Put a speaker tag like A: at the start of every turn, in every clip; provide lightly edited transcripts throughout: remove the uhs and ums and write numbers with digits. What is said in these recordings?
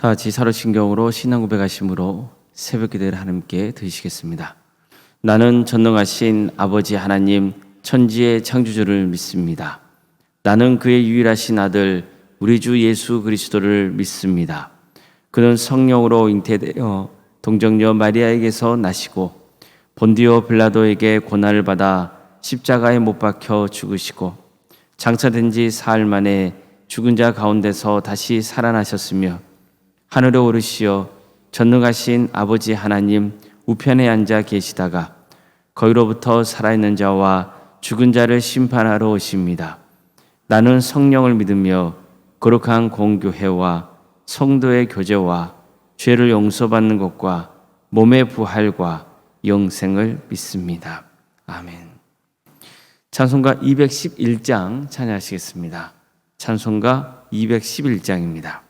A: 다 같이 사도신경으로 신앙 고백하심으로 새벽 기도를 하나님께 드리시겠습니다. 나는 전능하신 아버지 하나님 천지의 창조주를 믿습니다. 나는 그의 유일하신 아들 우리 주 예수 그리스도를 믿습니다. 그는 성령으로 잉태되어 동정녀 마리아에게서 나시고 본디오 빌라도에게 고난을 받아 십자가에 못 박혀 죽으시고 장사된 지 사흘 만에 죽은 자 가운데서 다시 살아나셨으며 하늘에 오르시어 전능하신 아버지 하나님 우편에 앉아 계시다가 거기로부터 살아있는 자와 죽은 자를 심판하러 오십니다. 나는 성령을 믿으며 거룩한 공교회와 성도의 교제와 죄를 용서받는 것과 몸의 부활과 영생을 믿습니다. 아멘. 찬송가 211장 찬양하시겠습니다. 찬송가 211장입니다.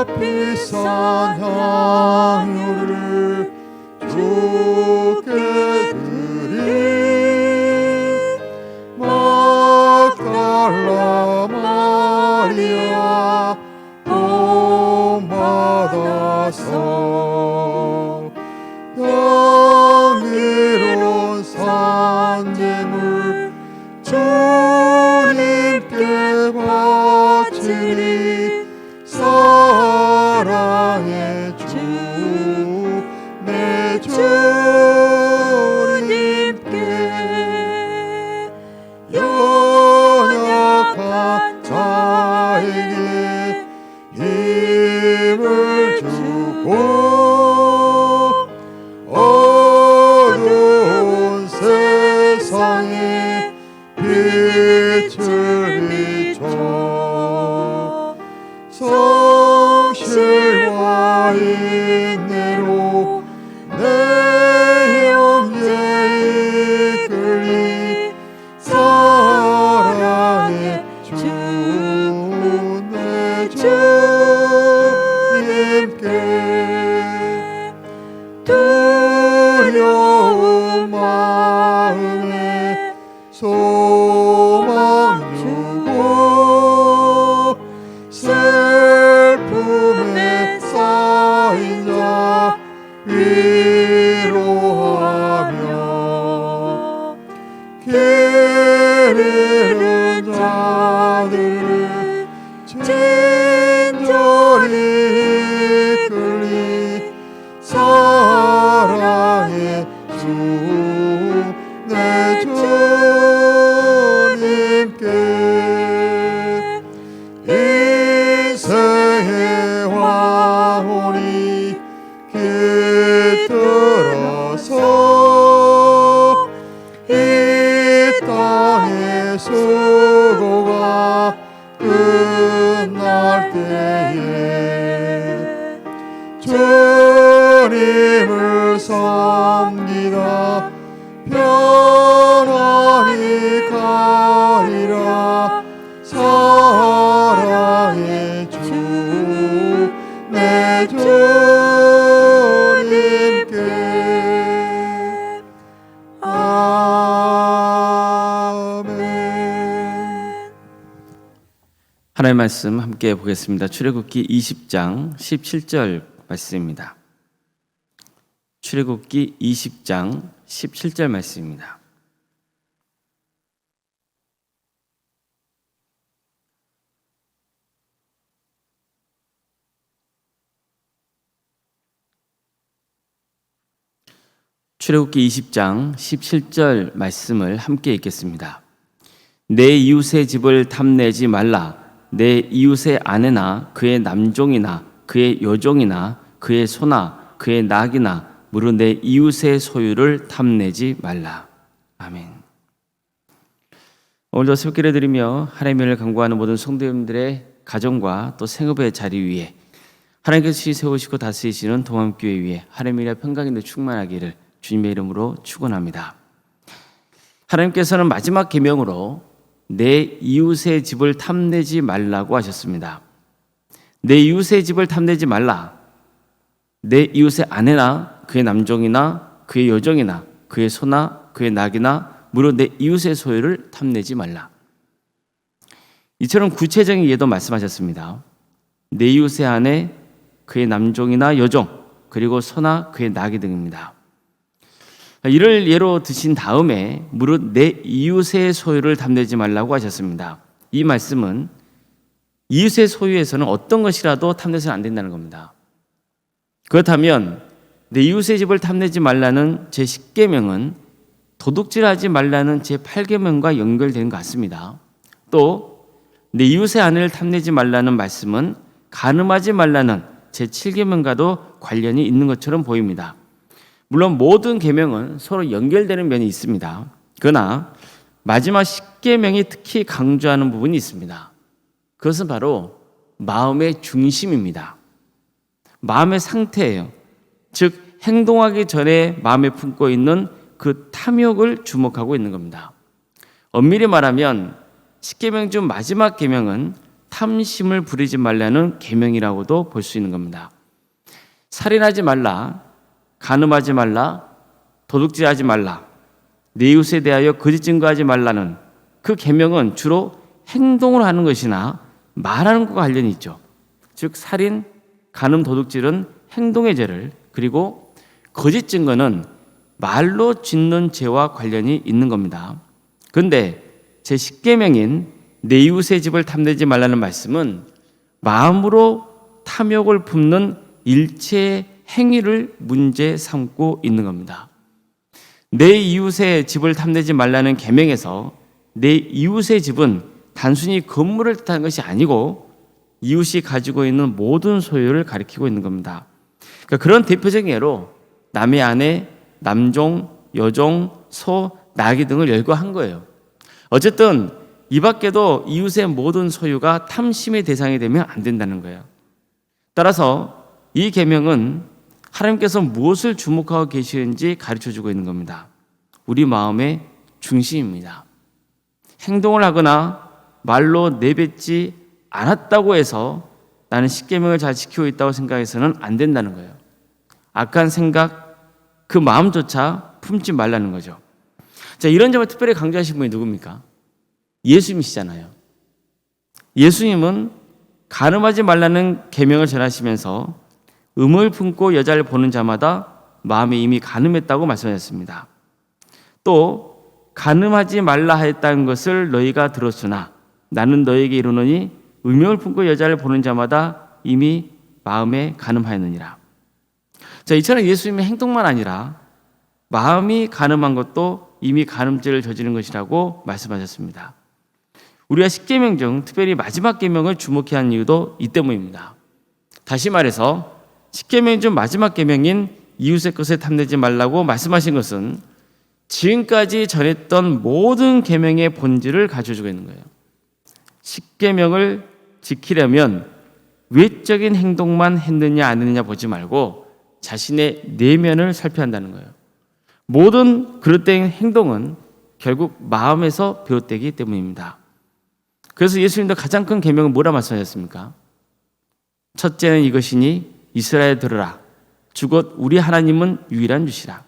B: 값비싼 향유를 주께 드린 막달라 마리아 복 받아서 향기로운 산재물 주님께 바치리 사랑의 주 내 주님께 연약한 자에게 힘을 주고 어두운 세상에 빛을 비춰 성실과 인내로 내 형제 이끌리 사랑의 주 내 주님께 두려운 마음에 소망 주고 슬픔에 쌓인 자 위로하며 길 잃은 자들을 친절히 이끌리 사랑의 주 내 주님께 인생의 황혼이 깃들어서 이 땅의 수고가 끝날 때에 주님을 섬기다 편안히 가리라 사랑의 주 내 주님께 아멘.
A: 하나님의 말씀 함께 보겠습니다. 출애굽기 20장 17절 말씀입니다. 출애굽기 20장 17절 말씀입니다. 출애굽기 20장 17절 말씀을 함께 읽겠습니다. 내 이웃의 집을 탐내지 말라. 내 이웃의 아내나 그의 남종이나 그의 여종이나 그의 소나 그의 낙이나 무릇 내 이웃의 소유를 탐내지 말라. 아멘. 오늘도 새벽기를 드리며 하나님의 은혜를 간구하는 모든 성도님들의 가정과 또 생업의 자리 위에 하나님께서 세우시고 다스리시는 동암교회 위에 하나님의 평강인데 충만하기를 주님의 이름으로 축원합니다. 하나님께서는 마지막 계명으로 내 이웃의 집을 탐내지 말라고 하셨습니다. 내 이웃의 집을 탐내지 말라. 내 이웃의 아내나 그의 남종이나 그의 여종이나 그의 소나 그의 낙이나 무릇 내 이웃의 소유를 탐내지 말라. 이처럼 구체적인 예도 말씀하셨습니다. 내 이웃의 아내, 그의 남종이나 여종, 그리고 소나 그의 낙이 등입니다. 이를 예로 드신 다음에 무릇 내 이웃의 소유를 탐내지 말라고 하셨습니다. 이 말씀은 이웃의 소유에서는 어떤 것이라도 탐내서는 안 된다는 겁니다. 그렇다면 내 이웃의 집을 탐내지 말라는 제10계명은 도둑질하지 말라는 제8계명과 연결되는 것 같습니다. 또 내 이웃의 아내를 탐내지 말라는 말씀은 간음하지 말라는 제7계명과도 관련이 있는 것처럼 보입니다. 물론 모든 계명은 서로 연결되는 면이 있습니다. 그러나 마지막 10계명이 특히 강조하는 부분이 있습니다. 그것은 바로 마음의 중심입니다. 마음의 상태예요. 즉 행동하기 전에 마음에 품고 있는 그 탐욕을 주목하고 있는 겁니다. 엄밀히 말하면 10계명 중 마지막 계명은 탐심을 부리지 말라는 계명이라고도 볼 수 있는 겁니다. 살인하지 말라, 간음하지 말라, 도둑질하지 말라, 내 이웃에 대하여 거짓 증거하지 말라는 그 계명은 주로 행동을 하는 것이나 말하는 것과 관련이 있죠. 즉 살인, 간음, 도둑질은 행동의 죄를, 그리고 거짓 증거는 말로 짓는 죄와 관련이 있는 겁니다. 그런데 제10계명인 내 이웃의 집을 탐내지 말라는 말씀은 마음으로 탐욕을 품는 일체의 행위를 문제 삼고 있는 겁니다. 내 이웃의 집을 탐내지 말라는 계명에서 내 이웃의 집은 단순히 건물을 뜻하는 것이 아니고 이웃이 가지고 있는 모든 소유를 가리키고 있는 겁니다. 그러니까 그런 대표적인 예로 남의 아내, 남종, 여종, 소, 나귀 등을 열거한 거예요. 어쨌든 이 밖에도 이웃의 모든 소유가 탐심의 대상이 되면 안 된다는 거예요. 따라서 이 계명은 하나님께서 무엇을 주목하고 계시는지 가르쳐주고 있는 겁니다. 우리 마음의 중심입니다. 행동을 하거나 말로 내뱉지 않았다고 해서 나는 10계명을 잘 지키고 있다고 생각해서는 안 된다는 거예요. 악한 생각, 그 마음조차 품지 말라는 거죠. 자, 이런 점을 특별히 강조하신 분이 누굽니까? 예수님이시잖아요. 예수님은 간음하지 말라는 계명을 전하시면서 음을 품고 여자를 보는 자마다 마음에 이미 간음했다고 말씀하셨습니다. 또 간음하지 말라 하였다는 것을 너희가 들었으나 나는 너희에게 이르노니 음욕을 품고 여자를 보는 자마다 이미 마음에 간음하였느니라. 자, 이처럼 예수님의 행동만 아니라 마음이 간음한 것도 이미 간음죄를 저지른 것이라고 말씀하셨습니다. 우리가 10계명 중 특별히 마지막 계명을 주목해야 하는 이유도 이 때문입니다. 다시 말해서 10계명 중 마지막 계명인 이웃의 것을 탐내지 말라고 말씀하신 것은 지금까지 전했던 모든 계명의 본질을 가져주고 있는 거예요. 10계명을 지키려면 외적인 행동만 했느냐 안 했느냐 보지 말고 자신의 내면을 살펴야 한다는 거예요. 모든 그릇된 행동은 결국 마음에서 비롯되기 때문입니다. 그래서 예수님도 가장 큰 계명은 뭐라 말씀하셨습니까? 첫째는 이것이니 이스라엘 들으라. 주곧 우리 하나님은 유일한 주시라.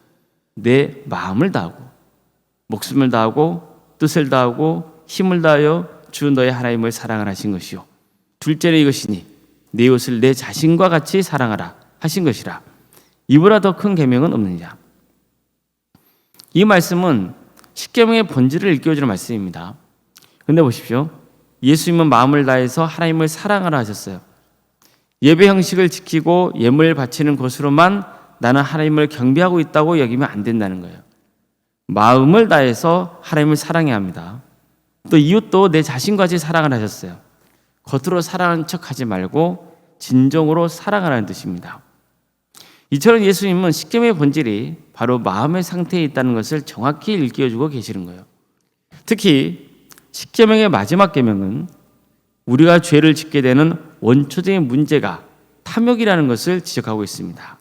A: 내 마음을 다하고 목숨을 다하고 뜻을 다하고 힘을 다하여 주 너의 하나님을 사랑하라 하신 것이요. 둘째는 이것이니 내 이웃을 내 자신과 같이 사랑하라 하신 것이라. 이보다 더 큰 계명은 없느냐. 이 말씀은 10계명의 본질을 일깨워주는 말씀입니다. 그런데 보십시오. 예수님은 마음을 다해서 하나님을 사랑하라 하셨어요. 예배 형식을 지키고 예물 바치는 것으로만 나는 하나님을 경배하고 있다고 여기면 안 된다는 거예요. 마음을 다해서 하나님을 사랑해야 합니다. 또 이웃도 내 자신같이 사랑을 하셨어요. 겉으로 사랑하는 척하지 말고 진정으로 사랑하라는 뜻입니다. 이처럼 예수님은 10계명의 본질이 바로 마음의 상태에 있다는 것을 정확히 일깨워주고 계시는 거예요. 특히 10계명의 마지막 계명은 우리가 죄를 짓게 되는 원초적인 문제가 탐욕이라는 것을 지적하고 있습니다.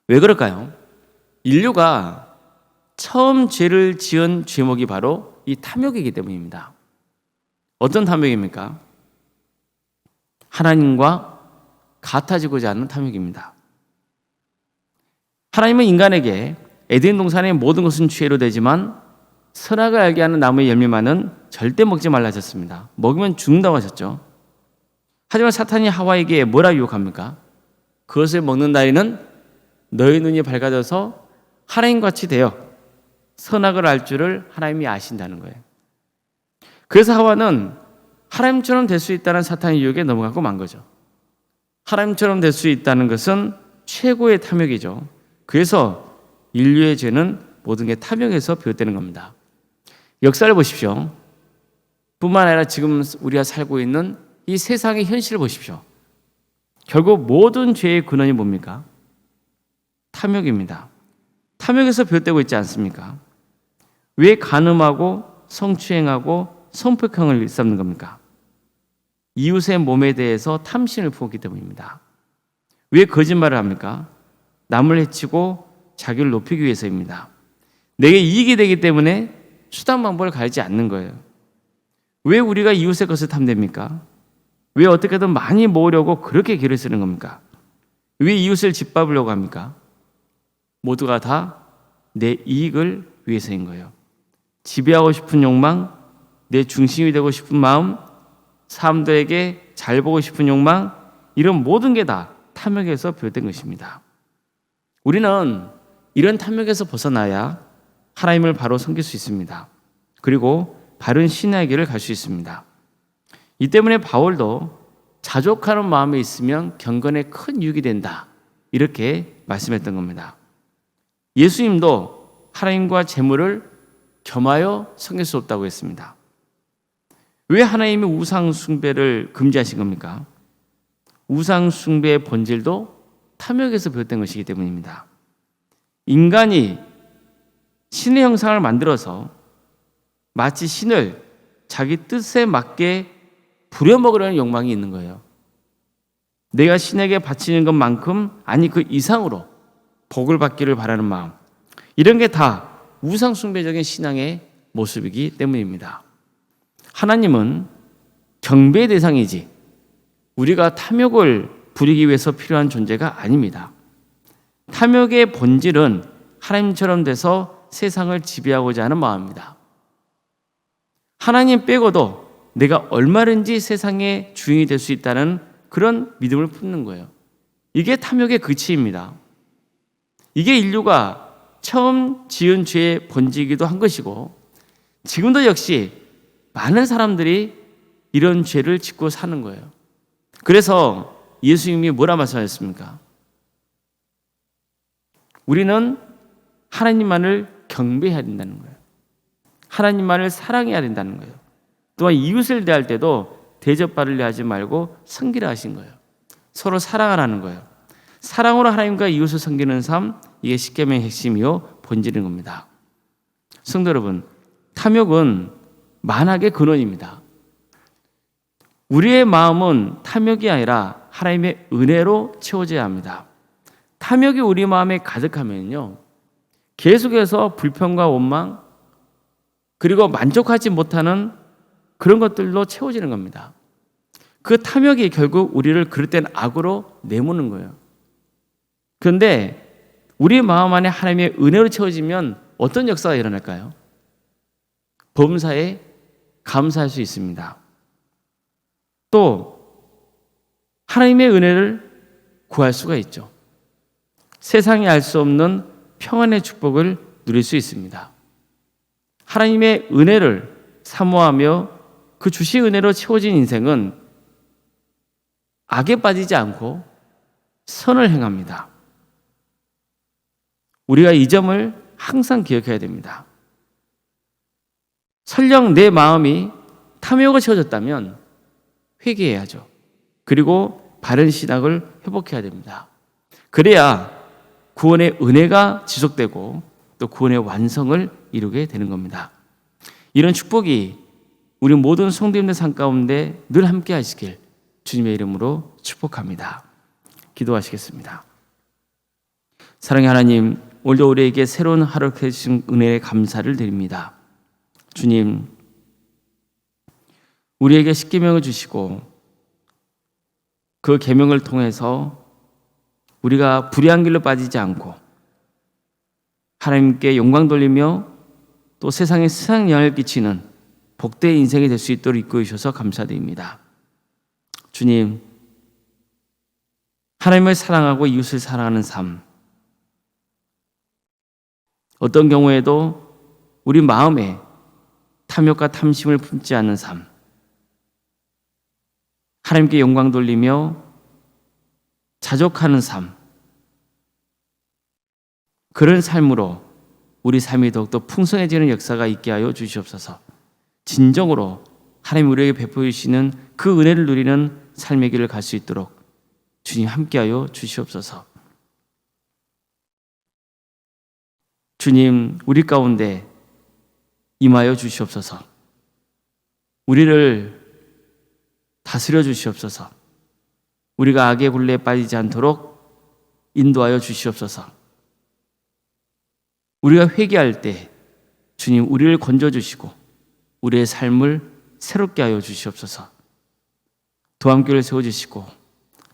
A: 왜 그럴까요? 인류가 처음 죄를 지은 죄목이 바로 이 탐욕이기 때문입니다. 어떤 탐욕입니까? 하나님과 같아지고자 하는 탐욕입니다. 하나님은 인간에게 에덴 동산의 모든 것은 죄로 되지만 선악을 알게 하는 나무의 열매만은 절대 먹지 말라 하셨습니다. 먹으면 죽는다고 하셨죠. 하지만 사탄이 하와에게 뭐라 유혹합니까? 그것을 먹는 날에는 너의 눈이 밝아져서 하나님같이 되어 선악을 알 줄을 하나님이 아신다는 거예요. 그래서 하와는 하나님처럼 될 수 있다는 사탄의 유혹에 넘어가고 만 거죠. 하나님처럼 될 수 있다는 것은 최고의 탐욕이죠. 그래서 인류의 죄는 모든 게 탐욕에서 비롯되는 겁니다. 역사를 보십시오. 뿐만 아니라 지금 우리가 살고 있는 이 세상의 현실을 보십시오. 결국 모든 죄의 근원이 뭡니까? 탐욕입니다. 탐욕에서 비롯되고 있지 않습니까? 왜 간음하고 성추행하고 성폭행을 일삼는 겁니까? 이웃의 몸에 대해서 탐심을 품었기 때문입니다. 왜 거짓말을 합니까? 남을 해치고 자기를 높이기 위해서입니다. 내게 이익이 되기 때문에 수단 방법을 가리지 않는 거예요. 왜 우리가 이웃의 것을 탐냅니까? 왜 어떻게든 많이 모으려고 그렇게 길을 쓰는 겁니까? 왜 이웃을 짓밟으려고 합니까? 모두가 다 내 이익을 위해서인 거예요. 지배하고 싶은 욕망, 내 중심이 되고 싶은 마음, 사람들에게 잘 보고 싶은 욕망, 이런 모든 게 다 탐욕에서 비롯된 것입니다. 우리는 이런 탐욕에서 벗어나야 하나님을 바로 섬길 수 있습니다. 그리고 바른 신앙의 길을 갈 수 있습니다. 이 때문에 바울도 자족하는 마음에 있으면 경건에 큰 유익이 된다, 이렇게 말씀했던 겁니다. 예수님도 하나님과 재물을 겸하여 섬길 수 없다고 했습니다. 왜 하나님이 우상 숭배를 금지하신 겁니까? 우상 숭배의 본질도 탐욕에서 비롯된 것이기 때문입니다. 인간이 신의 형상을 만들어서 마치 신을 자기 뜻에 맞게 부려먹으려는 욕망이 있는 거예요. 내가 신에게 바치는 것만큼, 아니 그 이상으로 복을 받기를 바라는 마음, 이런 게 다 우상 숭배적인 신앙의 모습이기 때문입니다. 하나님은 경배의 대상이지 우리가 탐욕을 부리기 위해서 필요한 존재가 아닙니다. 탐욕의 본질은 하나님처럼 돼서 세상을 지배하고자 하는 마음입니다. 하나님 빼고도 내가 얼마든지 세상의 주인이 될 수 있다는 그런 믿음을 품는 거예요. 이게 탐욕의 그치입니다. 이게 인류가 처음 지은 죄의 본질이기도 한 것이고, 지금도 역시 많은 사람들이 이런 죄를 짓고 사는 거예요. 그래서 예수님이 뭐라 말씀하셨습니까? 우리는 하나님만을 경배해야 된다는 거예요. 하나님만을 사랑해야 된다는 거예요. 또한 이웃을 대할 때도 대접받으려 하지 말고 섬기라 하신 거예요. 서로 사랑하라는 거예요. 사랑으로 하나님과 이웃을 섬기는 삶, 이게 십계명의 핵심이요 본질인 겁니다. 성도 여러분, 탐욕은 만악의 근원입니다. 우리의 마음은 탐욕이 아니라 하나님의 은혜로 채워져야 합니다. 탐욕이 우리 마음에 가득하면요, 계속해서 불평과 원망, 그리고 만족하지 못하는 그런 것들로 채워지는 겁니다. 그 탐욕이 결국 우리를 그럴 땐 악으로 내모는 거예요. 그런데 우리 마음 안에 하나님의 은혜로 채워지면 어떤 역사가 일어날까요? 범사에 감사할 수 있습니다. 또 하나님의 은혜를 구할 수가 있죠. 세상이 알 수 없는 평안의 축복을 누릴 수 있습니다. 하나님의 은혜를 사모하며 그 주신 은혜로 채워진 인생은 악에 빠지지 않고 선을 행합니다. 우리가 이 점을 항상 기억해야 됩니다. 설령 내 마음이 탐욕에 채워졌다면 회개해야죠. 그리고 바른 신앙을 회복해야 됩니다. 그래야 구원의 은혜가 지속되고 또 구원의 완성을 이루게 되는 겁니다. 이런 축복이 우리 모든 성도님들 삶 가운데 늘 함께 하시길 주님의 이름으로 축복합니다. 기도하시겠습니다. 사랑의 하나님, 오늘도 우리에게 새로운 하루를 주신 은혜에 감사를 드립니다. 주님, 우리에게 십계명을 주시고 그 계명을 통해서 우리가 불의한 길로 빠지지 않고 하나님께 영광 돌리며 또 세상에 영향을 끼치는 복된 인생이 될 수 있도록 이끌어 주셔서 감사드립니다. 주님, 하나님을 사랑하고 이웃을 사랑하는 삶, 어떤 경우에도 우리 마음에 탐욕과 탐심을 품지 않는 삶, 하나님께 영광 돌리며 자족하는 삶, 그런 삶으로 우리 삶이 더욱더 풍성해지는 역사가 있게 하여 주시옵소서. 진정으로 하나님 우리에게 베풀어 주시는 그 은혜를 누리는 삶의 길을 갈 수 있도록 주님 함께하여 주시옵소서. 주님, 우리 가운데 임하여 주시옵소서. 우리를 다스려 주시옵소서. 우리가 악의 굴레에 빠지지 않도록 인도하여 주시옵소서. 우리가 회개할 때 주님 우리를 건져주시고 우리의 삶을 새롭게 하여 주시옵소서. 도함교를 세워주시고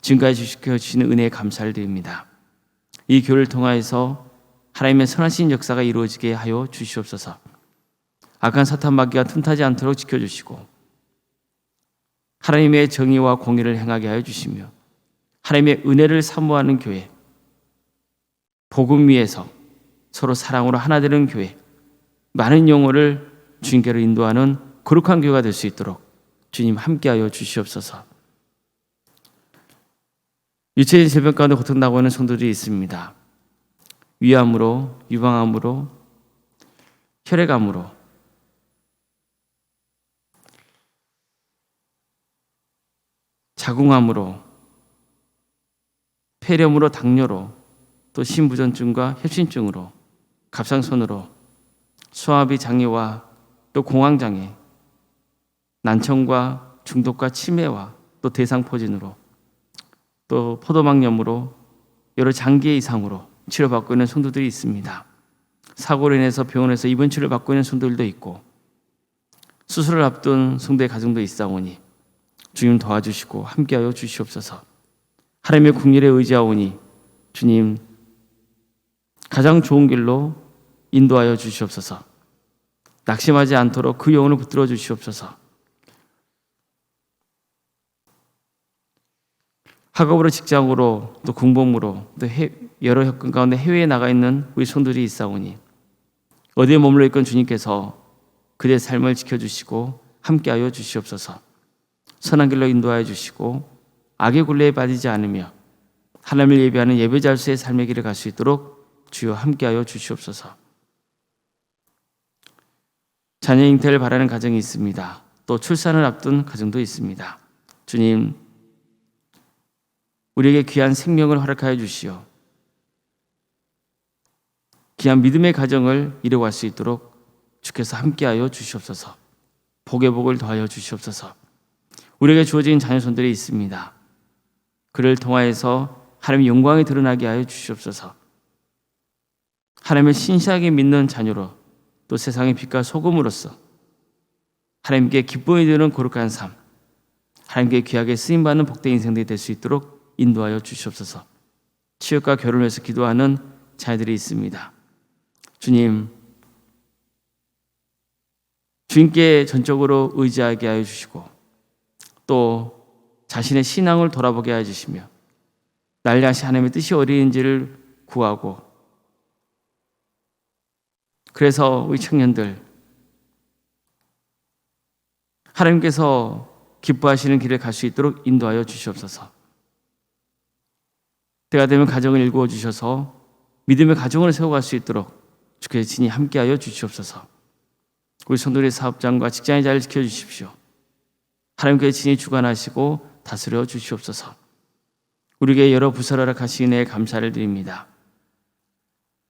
A: 지금까지 주시는 은혜에 감사를 드립니다. 이 교회를 통하여서 하나님의 선하신 역사가 이루어지게 하여 주시옵소서. 악한 사탄 마귀가 틈타지 않도록 지켜주시고 하나님의 정의와 공의를 행하게 하여 주시며 하나님의 은혜를 사모하는 교회, 복음 위에서 서로 사랑으로 하나 되는 교회, 많은 영혼을 주님께로 인도하는 거룩한 교회가 될 수 있도록 주님 함께하여 주시옵소서. 유체적인 질병 가운데 고통당하고 있는 성도들이 있습니다. 위암으로, 유방암으로, 혈액암으로, 자궁암으로, 폐렴으로, 당뇨로, 또 심부전증과 협심증으로, 갑상선으로, 소화비 장애와 또 공황장애, 난청과 중독과 치매와 또 대상포진으로, 또 포도막염으로 여러 장기 이상으로 치료받고 있는 성도들이 있습니다. 사고로 인해서 병원에서 입원 치료를 받고 있는 성도들도 있고 수술을 앞둔 성도의 가정도 있사오니 주님 도와주시고 함께하여 주시옵소서. 하나님의 국리에 의지하오니 주님 가장 좋은 길로 인도하여 주시옵소서. 낙심하지 않도록 그 영혼을 붙들어 주시옵소서. 학업으로, 직장으로, 또 공범으로, 또 여러 혁근 가운데 해외에 나가 있는 우리 성도들이 있사오니 어디에 머물러 있건 주님께서 그들의 삶을 지켜주시고 함께하여 주시옵소서. 선한 길로 인도하여 주시고 악의 굴레에 빠지지 않으며 하나님을 예배하는 예배자로서의 삶의 길을 갈 수 있도록 주여 함께하여 주시옵소서. 자녀 잉태를 바라는 가정이 있습니다. 또 출산을 앞둔 가정도 있습니다. 주님, 우리에게 귀한 생명을 허락하여 주시어 귀한 믿음의 가정을 이루어갈 수 있도록 주께서 함께하여 주시옵소서. 복의 복을 더하여 주시옵소서. 우리에게 주어진 자녀손들이 있습니다. 그를 통하여서 하나님의 영광이 드러나게 하여 주시옵소서. 하나님을 신실하게 믿는 자녀로 또 세상의 빛과 소금으로서 하나님께 기쁨이 되는 거룩한 삶, 하나님께 귀하게 쓰임받는 복된 인생들이 될 수 있도록 인도하여 주시옵소서. 치욕과 결혼을 위해서 기도하는 자녀들이 있습니다. 주님, 주님께 전적으로 의지하게 하여 주시고 또 자신의 신앙을 돌아보게 하여 주시며 날라시 하나님의 뜻이 어디인지를 구하고 그래서 우리 청년들 하나님께서 기뻐하시는 길을 갈 수 있도록 인도하여 주시옵소서. 때가 되면 가정을 일구어 주셔서 믿음의 가정을 세워갈 수 있도록 주께서 친히 함께하여 주시옵소서. 우리 성도의 사업장과 직장의 자리를 지켜주십시오. 하나님께서 친히 주관하시고 다스려 주시옵소서. 우리에게 여러 부서를 허락하시는 은혜에 감사를 드립니다.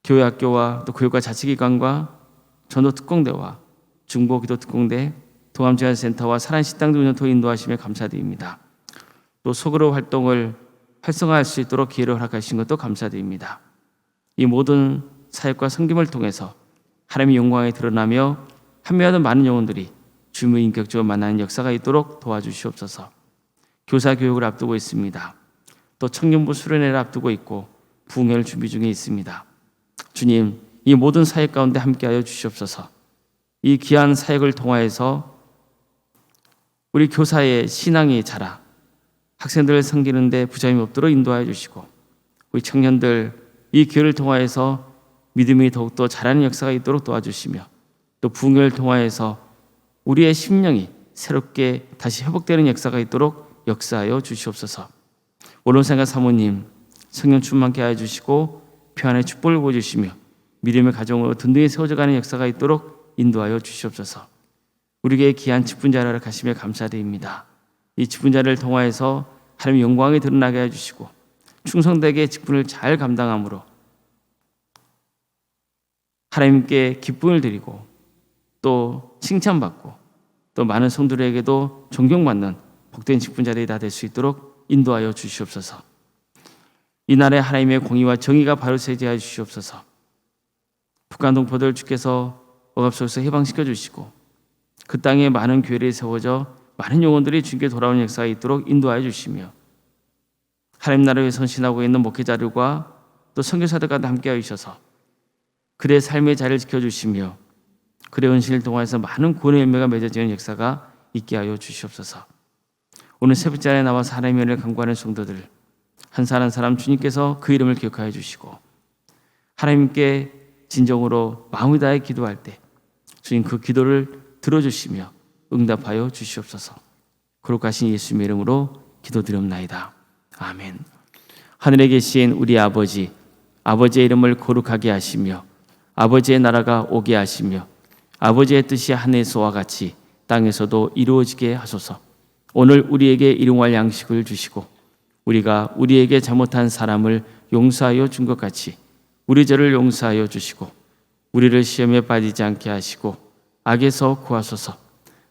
A: 교회 학교와 또 교육과 자치기관과 전도특공대와 중보기도특공대, 동암지원센터와 사랑식당도 운영토 인도하시며 감사드립니다. 또 소그룹 활동을 활성화할 수 있도록 기회를 허락하신 것도 감사드립니다. 이 모든 사역과 섬김을 통해서 하나님의 영광이 드러나며 한미하던 많은 영혼들이 주님을 인격적으로 만나는 역사가 있도록 도와주시옵소서. 교사 교육을 앞두고 있습니다. 또 청년부 수련회를 앞두고 있고 부흥회를 준비 중에 있습니다. 주님, 이 모든 사역 가운데 함께하여 주시옵소서. 이 귀한 사역을 통하여서 우리 교사의 신앙이 자라 학생들을 섬기는 데 부담이 없도록 인도하여 주시고, 우리 청년들 이 기회를 통하여서 믿음이 더욱더 자라는 역사가 있도록 도와주시며, 또 부흥회를 통하여서 우리의 심령이 새롭게 다시 회복되는 역사가 있도록 역사하여 주시옵소서. 원로생활 사모님 성령 충만케 하여 주시고 평안의 축복을 보여주시며 믿음의 가정으로 든든히 세워져가는 역사가 있도록 인도하여 주시옵소서. 우리에게 귀한 직분자를 가심에 감사드립니다. 이 직분자를 통하여서 하나님의 영광이 드러나게 해주시고 충성되게 직분을 잘 감당함으로 하나님께 기쁨을 드리고 또 칭찬받고 또 많은 성도들에게도 존경받는 복된 직분자들이 다 될 수 있도록 인도하여 주시옵소서. 이날에 하나님의 공의와 정의가 바로 세지하여 주시옵소서. 북한 동포들 주께서 억압 속에서 해방시켜 주시고 그 땅에 많은 교회들이 세워져 많은 영혼들이 주님께 돌아오는 역사가 있도록 인도하여 주시며, 하나님 나라에 선신하고 있는 목회자들과 또 선교사들과 함께하여 주셔서 그들의 삶의 자리를 지켜주시며 그들의 은신을 통해서 많은 구원의 열매가 맺어지는 역사가 있게 하여 주시옵소서. 오늘 새벽자리에 나와서 하나님의 은혜를 간구하는 성도들 한 사람 한 사람 주님께서 그 이름을 기억하여 주시고 하나님께 진정으로 마음을 다해 기도할 때 주님 그 기도를 들어주시며 응답하여 주시옵소서. 거룩하신 예수님의 이름으로 기도드렸나이다. 아멘. 하늘에 계신 우리 아버지, 아버지의 이름을 거룩하게 하시며 아버지의 나라가 오게 하시며 아버지의 뜻이 하늘에서와 같이 땅에서도 이루어지게 하소서. 오늘 우리에게 일용할 양식을 주시고 우리가 우리에게 잘못한 사람을 용서하여 준 것 같이 우리 죄를 용서하여 주시고 우리를 시험에 빠지지 않게 하시고 악에서 구하소서.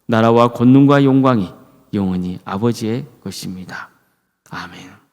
A: 나라와 권능과 영광이 영원히 아버지의 것입니다. 아멘.